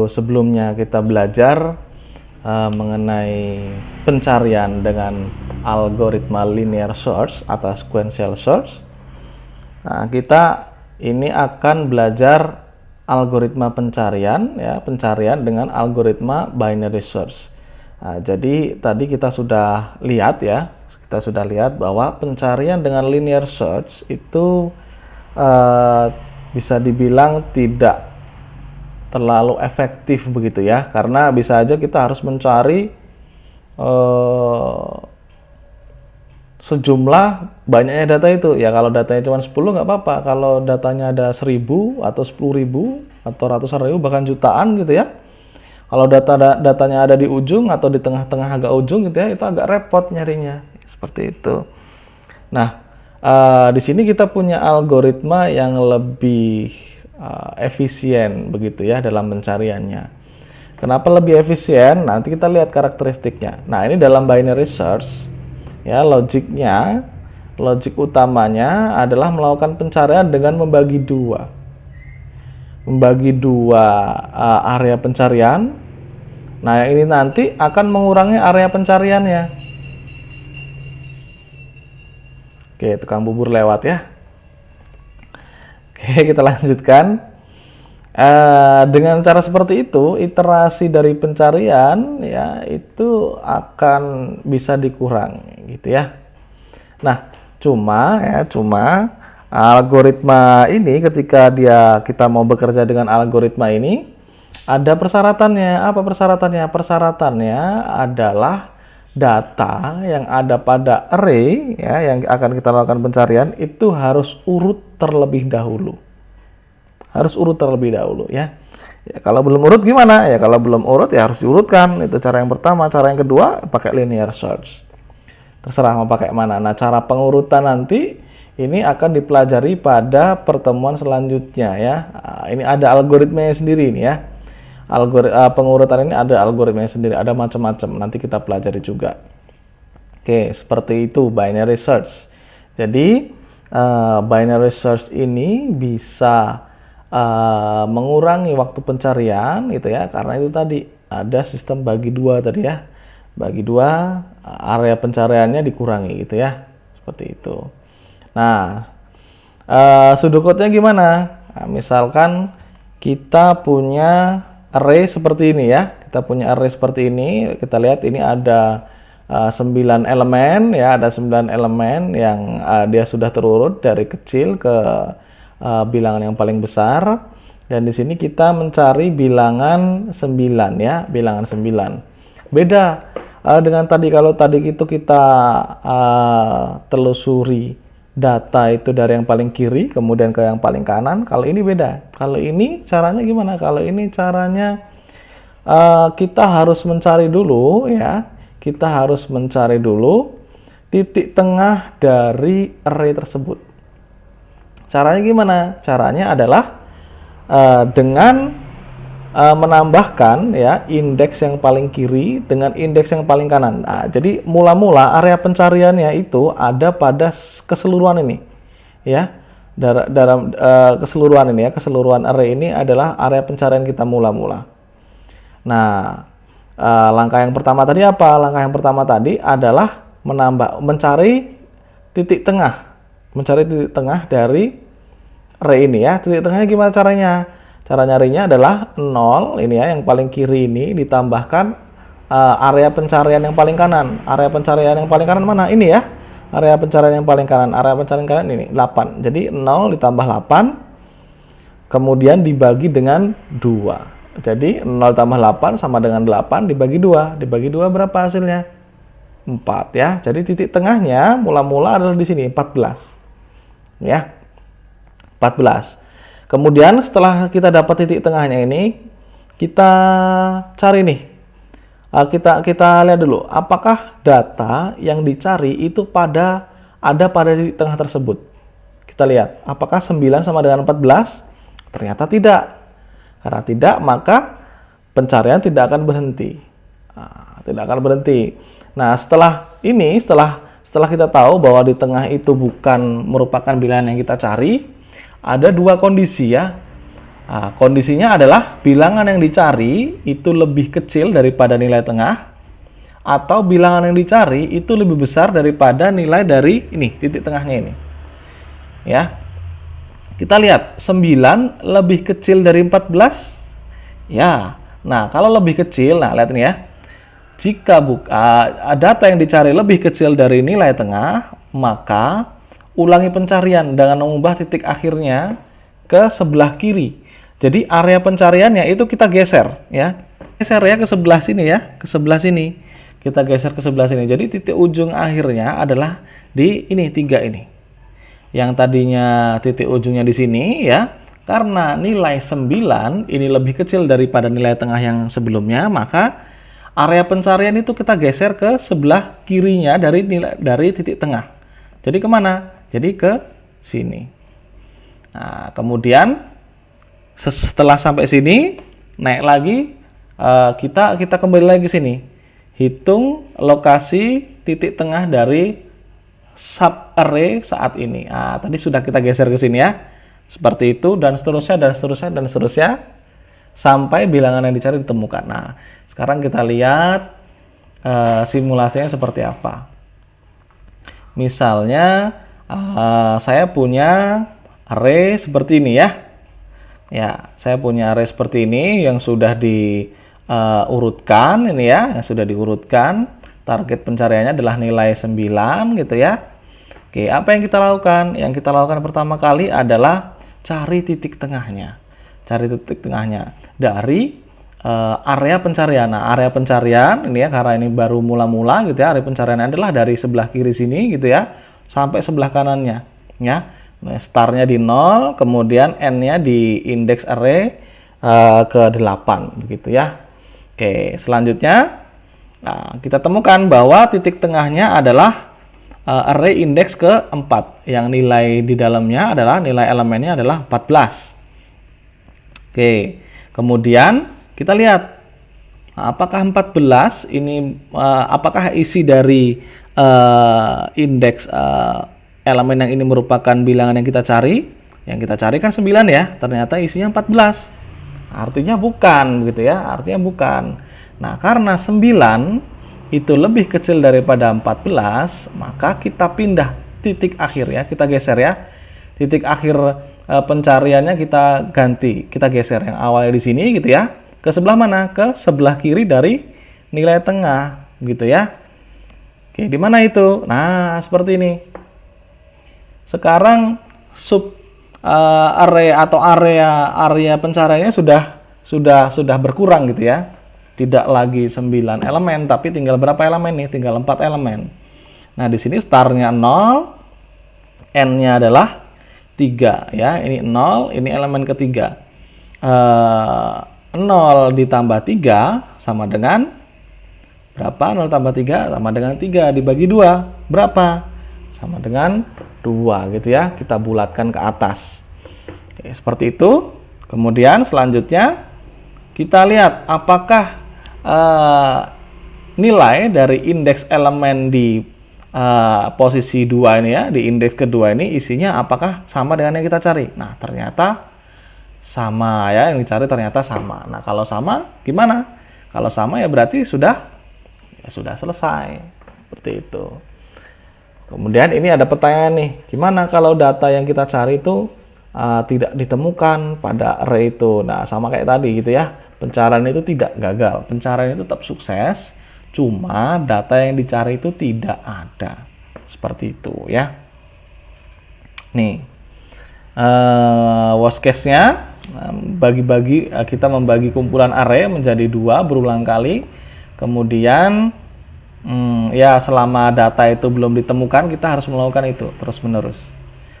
sebelumnya kita belajar mengenai pencarian dengan algoritma linear search atau sequential search. Nah, kita ini akan belajar algoritma pencarian, ya, pencarian dengan algoritma binary search. Nah, jadi tadi kita sudah lihat bahwa pencarian dengan linear search itu bisa dibilang tidak terlalu efektif begitu ya, karena bisa aja kita harus mencari sejumlah banyaknya data itu. Ya kalau datanya cuma 10 nggak apa-apa, kalau datanya ada 1000 atau 10.000 atau ratusan ribu bahkan jutaan gitu ya, kalau datanya ada di ujung atau di tengah-tengah agak ujung gitu ya, itu agak repot nyarinya seperti itu. Nah, di sini kita punya algoritma yang lebih efisien begitu ya dalam pencariannya. Kenapa lebih efisien? Nanti kita lihat karakteristiknya. Nah, ini dalam binary search ya, logik utamanya adalah melakukan pencarian dengan membagi dua area pencarian. Nah, yang ini nanti akan mengurangi area pencariannya. Oke, tukang bubur lewat ya. Oke, kita lanjutkan. Dengan cara seperti itu, iterasi dari pencarian ya itu akan bisa dikurangi gitu ya. Nah, cuma algoritma ini ketika kita mau bekerja dengan algoritma ini ada persyaratannya. Apa persyaratannya? Persyaratannya adalah data yang ada pada array ya yang akan kita lakukan pencarian itu harus urut terlebih dahulu. Ya. Ya, kalau belum urut gimana? Ya kalau belum urut ya harus diurutkan. Itu cara yang pertama. Cara yang kedua pakai linear search. Terserah mau pakai mana. Nah, cara pengurutan nanti ini akan dipelajari pada pertemuan selanjutnya ya. Ini ada algoritmanya sendiri ini ya. Pengurutan ini ada algoritmanya sendiri, ada macam-macam. Nanti kita pelajari juga. Oke, seperti itu binary search. Jadi binary search ini bisa mengurangi waktu pencarian gitu ya, karena itu tadi ada sistem bagi dua tadi ya. Bagi dua, area pencariannya dikurangi gitu ya. Seperti itu. Nah, pseudocode-nya gimana? Nah, misalkan kita punya array seperti ini ya. Kita punya array seperti ini. Kita lihat ini ada 9 elemen ya, ada 9 elemen yang dia sudah terurut dari kecil ke bilangan yang paling besar. Dan di sini kita mencari bilangan 9 ya, bilangan 9. Beda dengan tadi, kalau tadi itu kita telusuri data itu dari yang paling kiri kemudian ke yang paling kanan. Kalau ini beda. Kalau ini caranya gimana? Kalau ini caranya kita harus mencari dulu ya. Kita harus mencari dulu titik tengah dari array tersebut. Caranya gimana? Caranya adalah dengan menambahkan ya indeks yang paling kiri dengan indeks yang paling kanan. Nah, jadi mula-mula area pencariannya itu ada pada keseluruhan ini ya. Dalam keseluruhan ini ya, keseluruhan array ini adalah area pencarian kita mula-mula. Nah, langkah yang pertama tadi apa? Langkah yang pertama tadi adalah mencari titik tengah. Mencari titik tengah dari array ini ya. Titik tengahnya gimana caranya? Cara nyarinya adalah 0 ini ya, yang paling kiri ini ditambahkan area pencarian yang paling kanan. Area pencarian yang paling kanan mana? Ini ya. Area pencarian yang paling kanan. Area pencarian kanan ini 8. Jadi 0 ditambah 8 kemudian dibagi dengan 2. Jadi 0 tambah 8 sama dengan 8 dibagi 2. Dibagi 2 berapa hasilnya? 4 ya. Jadi titik tengahnya mula-mula adalah di sini 14. Ya. 14. Kemudian setelah kita dapat titik tengahnya ini, kita cari nih. Kita lihat dulu, apakah data yang dicari itu ada pada titik tengah tersebut. Kita lihat, apakah 9 sama dengan 14? Ternyata tidak. Karena tidak, maka pencarian tidak akan berhenti. Nah, setelah kita tahu bahwa di tengah itu bukan merupakan bilangan yang kita cari, ada dua kondisi ya. Nah, kondisinya adalah bilangan yang dicari itu lebih kecil daripada nilai tengah, atau bilangan yang dicari itu lebih besar daripada nilai dari ini, titik tengahnya ini. Ya. Kita lihat, 9 lebih kecil dari 14. Ya. Nah, kalau lebih kecil, nah lihat ini ya. Jika data yang dicari lebih kecil dari nilai tengah, maka ulangi pencarian dengan mengubah titik akhirnya ke sebelah kiri. Jadi area pencariannya itu kita geser ya. Geser ya ke sebelah sini ya, ke sebelah sini. Kita geser ke sebelah sini. Jadi titik ujung akhirnya adalah di ini 3 ini. Yang tadinya titik ujungnya di sini ya. Karena nilai 9 ini lebih kecil daripada nilai tengah yang sebelumnya, maka area pencarian itu kita geser ke sebelah kirinya dari titik tengah. Jadi kemana? Jadi ke sini. Nah, kemudian setelah sampai sini, naik lagi, kita kembali lagi sini. Hitung lokasi titik tengah dari sub array saat ini. Nah, tadi sudah kita geser ke sini ya. Seperti itu, dan seterusnya, dan seterusnya, dan seterusnya, sampai bilangan yang dicari ditemukan. Nah, sekarang kita lihat simulasinya seperti apa. Misalnya, saya punya array seperti ini ya. Ya, saya punya array seperti ini yang sudah diurutkan ini ya, yang sudah diurutkan. Target pencariannya adalah nilai 9 gitu ya. Oke, apa yang kita lakukan? Yang kita lakukan pertama kali adalah cari titik tengahnya. Cari titik tengahnya dari area pencarian. Nah, area pencarian ini ya, karena ini baru mula-mula gitu ya, area pencarian adalah dari sebelah kiri sini gitu ya, sampai sebelah kanannya ya. Nah, startnya di 0, kemudian n-nya di indeks array ke 8 begitu ya. Oke, selanjutnya kita temukan bahwa titik tengahnya adalah array indeks ke-4 yang nilai di dalamnya adalah, nilai elemennya adalah 14. Oke, kemudian kita lihat apakah 14 ini apakah isi dari indeks elemen yang ini merupakan bilangan yang kita cari. Yang kita cari kan 9 ya, ternyata isinya 14. Artinya bukan gitu ya, artinya bukan. Nah, karena 9 itu lebih kecil daripada 14, maka kita pindah titik akhir ya, kita geser ya. Titik akhir pencariannya kita ganti, kita geser yang awalnya di sini gitu ya. Ke sebelah mana? Ke sebelah kiri dari nilai tengah gitu ya. Oke, di mana itu? Nah, seperti ini. Sekarang array atau area pencariannya sudah berkurang gitu ya. Tidak lagi 9 elemen, tapi tinggal berapa elemen nih? Tinggal 4 elemen. Nah, di sini startnya 0, n-nya adalah 3 ya. Ini 0, ini elemen ketiga. 0 ditambah 3 sama dengan berapa? 0 tambah 3 sama dengan 3 dibagi 2. Berapa? Sama dengan 2 gitu ya. Kita bulatkan ke atas. Oke, seperti itu. Kemudian selanjutnya kita lihat apakah nilai dari indeks elemen di posisi 2 ini ya, di indeks kedua ini isinya apakah sama dengan yang kita cari. Nah, ternyata sama ya, yang dicari ternyata sama. Nah, kalau sama gimana? Kalau sama ya berarti sudah selesai. Seperti itu. Kemudian ini ada pertanyaan nih, gimana kalau data yang kita cari itu tidak ditemukan pada array itu? Nah, sama kayak tadi gitu ya, pencarian itu tidak gagal, pencarian itu tetap sukses, cuma data yang dicari itu tidak ada. Seperti itu ya. Nih, worst case-nya, kita membagi kumpulan array menjadi 2 berulang kali, kemudian ya selama data itu belum ditemukan kita harus melakukan itu terus menerus.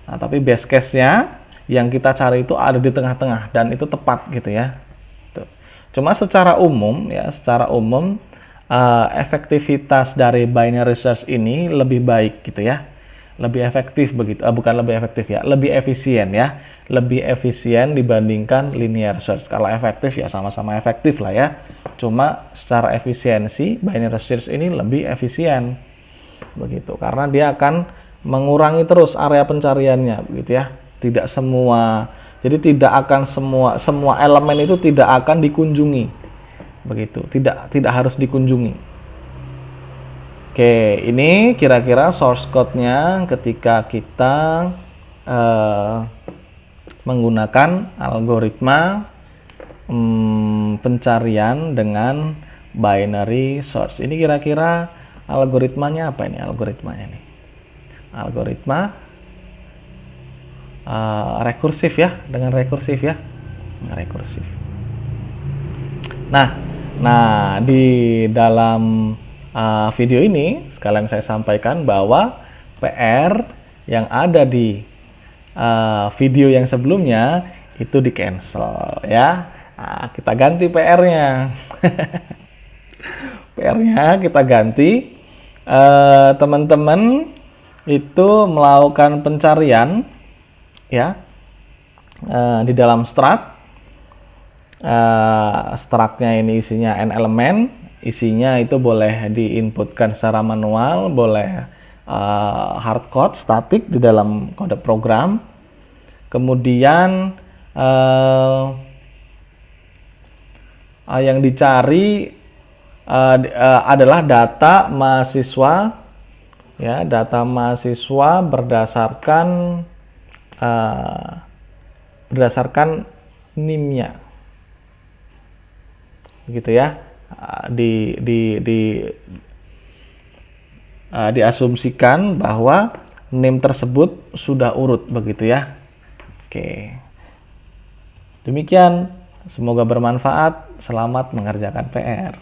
Nah, tapi best case-nya yang kita cari itu ada di tengah-tengah dan itu tepat gitu ya. Tuh. Cuma secara umum efektivitas dari binary search ini lebih baik gitu ya, lebih efektif begitu, bukan lebih efektif ya, lebih efisien ya, lebih efisien dibandingkan linear search. Kalau efektif ya sama-sama efektif lah ya. Cuma secara efisiensi binary search ini lebih efisien begitu, karena dia akan mengurangi terus area pencariannya begitu ya. Tidak semua Jadi tidak akan semua elemen itu tidak akan dikunjungi. Begitu, tidak harus dikunjungi. Oke, ini kira-kira source code-nya ketika kita menggunakan algoritma pencarian dengan binary source. Ini kira-kira algoritmanya apa ini? Algoritmanya nih. Algoritma rekursif ya, dengan rekursif ya. Rekursif. Nah, di dalam video ini sekalian saya sampaikan bahwa PR yang ada di video yang sebelumnya itu di cancel ya. Nah, kita ganti PR-nya. PR-nya kita ganti. Teman-teman itu melakukan pencarian ya di dalam struct. Struct-nya ini isinya n elemen, isinya itu boleh diinputkan secara manual, boleh hardcode statik di dalam kode program. Kemudian yang dicari adalah data mahasiswa ya, data mahasiswa berdasarkan NIM-nya. Begitu ya. Diasumsikan bahwa NIM tersebut sudah urut begitu ya. Oke. Demikian, semoga bermanfaat. Selamat mengerjakan PR.